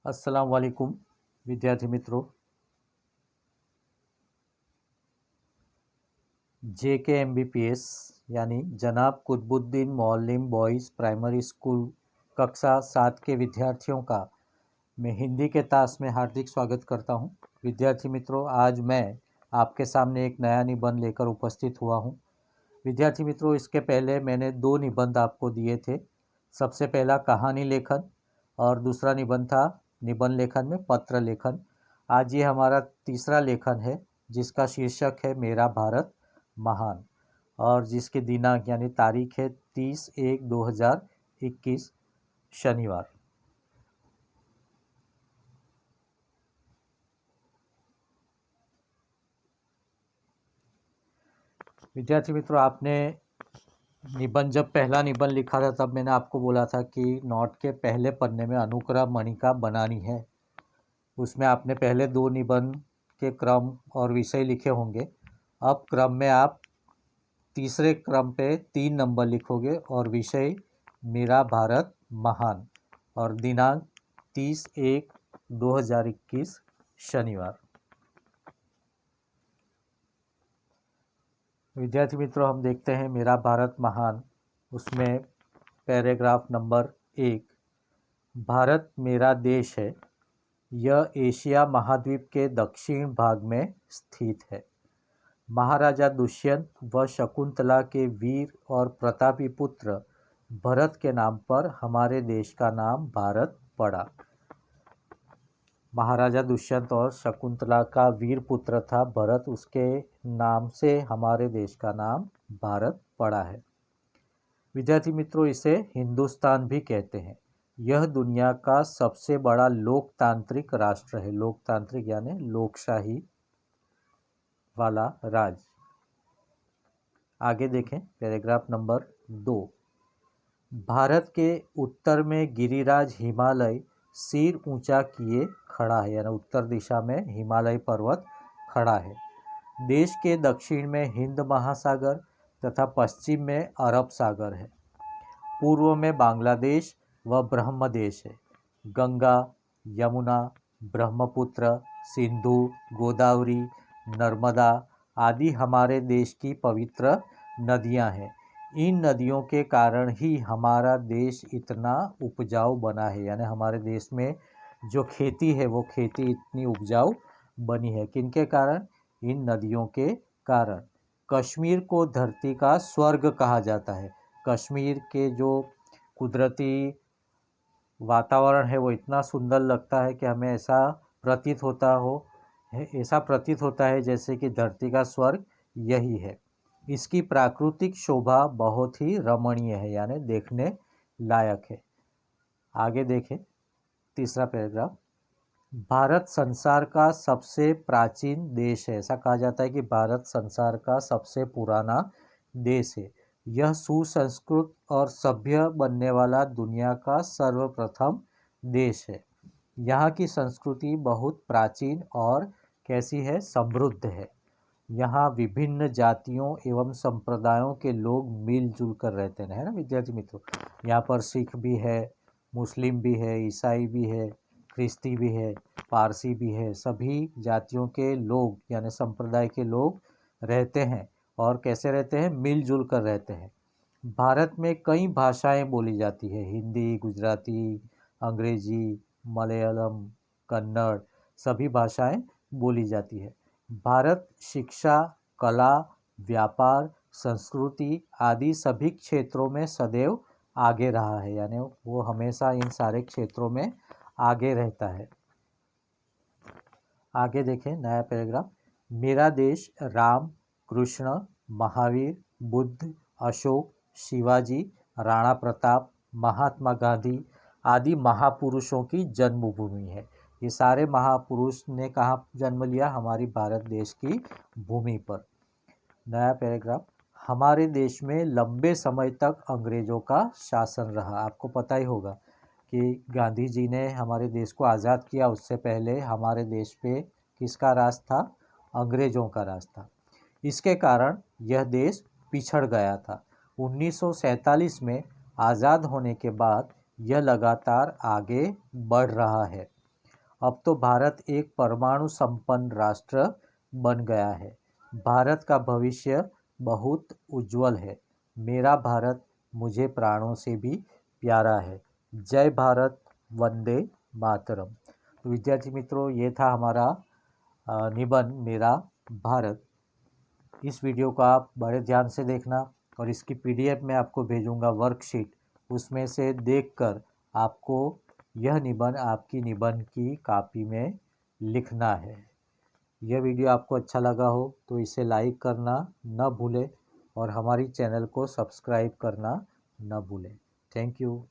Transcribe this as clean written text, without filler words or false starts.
अस्सलाम वालेकुम विद्यार्थी मित्रों। JKMBPS यानी जनाब कुतुबुद्दीन मौलिम बॉयज़ प्राइमरी स्कूल कक्षा 7 के विद्यार्थियों का मैं हिंदी के तास में हार्दिक स्वागत करता हूं। विद्यार्थी मित्रों, आज मैं आपके सामने एक नया निबंध लेकर उपस्थित हुआ हूं। विद्यार्थी मित्रों, इसके पहले मैंने 2 निबंध आपको दिए थे। सबसे पहला कहानी लेखन और दूसरा निबंध था निबंध लेखन में पत्र लेखन। आज ये हमारा तीसरा लेखन है जिसका शीर्षक है मेरा भारत महान और जिसके दिनांक यानी तारीख है 30/1/2021 शनिवार। विद्यार्थी मित्रों, आपने निबंध जब पहला निबंध लिखा था तब मैंने आपको बोला था कि नोट के पहले पन्ने में अनुक्रम मणिका बनानी है। उसमें आपने पहले 2 निबंध के क्रम और विषय लिखे होंगे। अब क्रम में आप तीसरे क्रम पे 3 नंबर लिखोगे और विषय मेरा भारत महान और दिनांक 30/1/2021 शनिवार। विद्यार्थी मित्रों, हम देखते हैं मेरा भारत महान। उसमें पैराग्राफ नंबर 1, भारत मेरा देश है। यह एशिया महाद्वीप के दक्षिण भाग में स्थित है। महाराजा दुष्यंत व शकुंतला के वीर और प्रतापी पुत्र भरत के नाम पर हमारे देश का नाम भारत पड़ा। महाराजा दुष्यंत और शकुंतला का वीर पुत्र था भरत, उसके नाम से हमारे देश का नाम भारत पड़ा है। विद्यार्थी मित्रों, इसे हिंदुस्तान भी कहते हैं। यह दुनिया का सबसे बड़ा लोकतांत्रिक राष्ट्र है। लोकतांत्रिक यानी लोकशाही वाला राज्य। आगे देखें पैराग्राफ नंबर 2, भारत के उत्तर में गिरिराज हिमालय सिर ऊंचा किए खड़ा है, यानी उत्तर दिशा में हिमालय पर्वत खड़ा है। देश के दक्षिण में हिंद महासागर तथा पश्चिम में अरब सागर है। पूर्व में बांग्लादेश व ब्रह्मदेश है। गंगा, यमुना, ब्रह्मपुत्र, सिंधु, गोदावरी, नर्मदा आदि हमारे देश की पवित्र नदियां हैं। इन नदियों के कारण ही हमारा देश इतना उपजाऊ बना है, यानी हमारे देश में जो खेती है वो खेती इतनी उपजाऊ बनी है। किनके कारण? इन नदियों के कारण। कश्मीर को धरती का स्वर्ग कहा जाता है। कश्मीर के जो कुदरती वातावरण है वो इतना सुंदर लगता है कि हमें ऐसा प्रतीत होता है जैसे कि धरती का स्वर्ग यही है। इसकी प्राकृतिक शोभा बहुत ही रमणीय है, यानी देखने लायक है। आगे देखें तीसरा पैराग्राफ, भारत संसार का सबसे प्राचीन देश है। ऐसा कहा जाता है कि भारत संसार का सबसे पुराना देश है। यह सुसंस्कृत और सभ्य बनने वाला दुनिया का सर्वप्रथम देश है। यहाँ की संस्कृति बहुत प्राचीन और कैसी है? समृद्ध है। यहाँ विभिन्न जातियों एवं संप्रदायों के लोग मिलजुल कर रहते हैं, है ना विद्यार्थी मित्रों। यहाँ पर सिख भी है, मुस्लिम भी है, ईसाई भी है, ख्रिस्ती भी है, पारसी भी है। सभी जातियों के लोग यानी संप्रदाय के लोग रहते हैं और कैसे रहते हैं? मिलजुल कर रहते हैं। भारत में कई भाषाएं बोली जाती है। हिंदी, गुजराती, अंग्रेजी, मलयालम, कन्नड़ सभी भाषाएं बोली जाती है। भारत शिक्षा, कला, व्यापार, संस्कृति आदि सभी क्षेत्रों में सदैव आगे रहा है, यानी वो हमेशा इन सारे क्षेत्रों में आगे रहता है। आगे देखें नया पैराग्राफ, मेरा देश राम, कृष्ण, महावीर, बुद्ध, अशोक, शिवाजी, राणा प्रताप, महात्मा गांधी आदि महापुरुषों की जन्मभूमि है। ये सारे महापुरुष ने कहाँ जन्म लिया? हमारी भारत देश की भूमि पर। नया पैराग्राफ, हमारे देश में लंबे समय तक अंग्रेजों का शासन रहा। आपको पता ही होगा कि गांधी जी ने हमारे देश को आज़ाद किया, उससे पहले हमारे देश पे किसका राज था? अंग्रेजों का राज था। इसके कारण यह देश पिछड़ गया था। 1947 में आज़ाद होने के बाद यह लगातार आगे बढ़ रहा है। अब तो भारत एक परमाणु संपन्न राष्ट्र बन गया है। भारत का भविष्य बहुत उज्जवल है। मेरा भारत मुझे प्राणों से भी प्यारा है। जय भारत, वंदे मातरम। तो विद्यार्थी मित्रों, ये था हमारा निबंध मेरा भारत। इस वीडियो को आप बड़े ध्यान से देखना और इसकी पीडीएफ में आपको भेजूंगा वर्कशीट, उसमें से देखकर आपको यह निबंध आपकी निबंध की कॉपी में लिखना है। यह वीडियो आपको अच्छा लगा हो तो इसे लाइक करना न भूलें और हमारी चैनल को सब्सक्राइब करना न भूलें। Thank you.